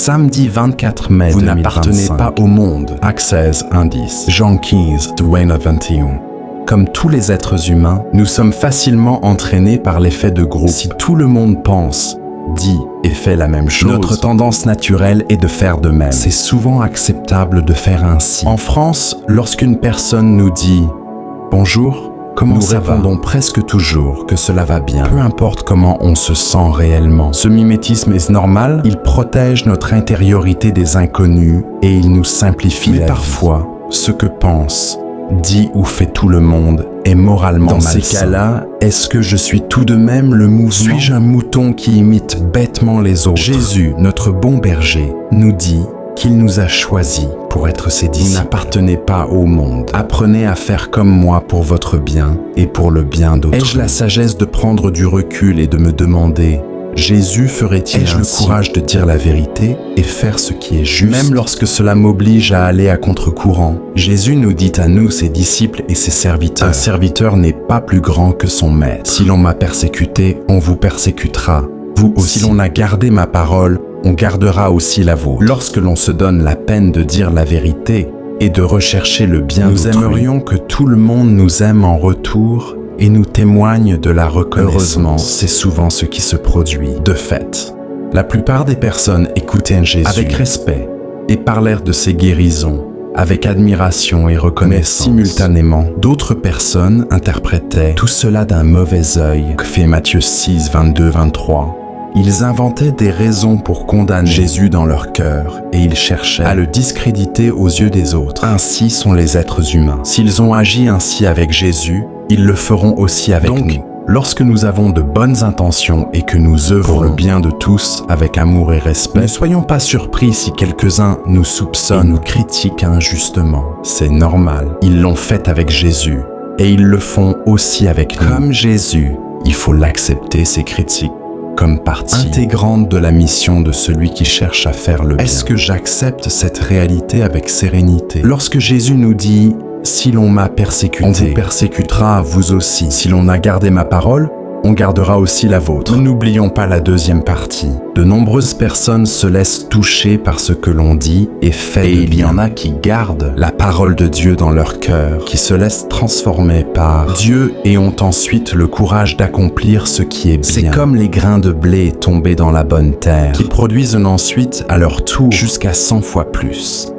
Samedi 24 mai 2025. Vous n'appartenez pas au monde. Access Indice. Jean 15, Dwayne 21. Comme tous les êtres humains, nous sommes facilement entraînés par l'effet de groupe. Si tout le monde pense, dit et fait la même chose, notre tendance naturelle est de faire de même. C'est souvent acceptable de faire ainsi. En France, lorsqu'une personne nous dit « Bonjour », comment ça va ? Nous répondons presque toujours que cela va bien, peu importe comment on se sent réellement. Ce mimétisme est normal, il protège notre intériorité des inconnus et il nous simplifie la vie. Mais parfois, ce que pense, dit ou fait tout le monde est moralement malsain. Dans ces cas-là, est-ce que je suis tout de même le mouvement ? Suis-je un mouton qui imite bêtement les autres ? Jésus, notre bon berger, nous dit qu'il nous a choisis pour être ses disciples. Vous n'appartenez pas au monde. Apprenez à faire comme moi pour votre bien et pour le bien d'autrui. Ai-je la sagesse de prendre du recul et de me demander « Jésus ferait-il ainsi ? Ai-je le courage de dire la vérité et faire ce qui est juste ?» Même lorsque cela m'oblige à aller à contre-courant, Jésus nous dit à nous, ses disciples et ses serviteurs, « Un serviteur n'est pas plus grand que son maître. Si l'on m'a persécuté, on vous persécutera. Vous aussi. Si l'on a gardé ma parole, on gardera aussi la vôtre. » Lorsque l'on se donne la peine de dire la vérité et de rechercher le bien d'autrui, nous aimerions que tout le monde nous aime en retour et nous témoigne de la reconnaissance. Heureusement, c'est souvent ce qui se produit. De fait, la plupart des personnes écoutaient Jésus avec respect et parlèrent de ses guérisons avec admiration et reconnaissance. Mais simultanément, d'autres personnes interprétaient tout cela d'un mauvais œil, que fait Matthieu 6, 22-23. Ils inventaient des raisons pour condamner Jésus dans leur cœur et ils cherchaient à le discréditer aux yeux des autres. Ainsi sont les êtres humains. S'ils ont agi ainsi avec Jésus, ils le feront aussi avec nous. Lorsque nous avons de bonnes intentions et que nous œuvrons pour le bien de tous avec amour et respect, ne soyons pas surpris si quelques-uns nous soupçonnent et nous critiquent injustement. C'est normal. Ils l'ont fait avec Jésus et ils le font aussi avec nous. Comme Jésus, il faut l'accepter, ces critiques, comme partie intégrante de la mission de celui qui cherche à faire le bien. Est-ce que j'accepte cette réalité avec sérénité ? Lorsque Jésus nous dit « Si l'on m'a persécuté, on vous persécutera vous aussi. Si l'on a gardé ma parole, on gardera aussi la vôtre. » N'oublions pas la deuxième partie. De nombreuses personnes se laissent toucher par ce que l'on dit et fait. Et il y en a qui gardent la parole de Dieu dans leur cœur, qui se laissent transformer par Dieu et ont ensuite le courage d'accomplir ce qui est bien. C'est comme les grains de blé tombés dans la bonne terre, qui produisent ensuite à leur tour jusqu'à 100 fois plus.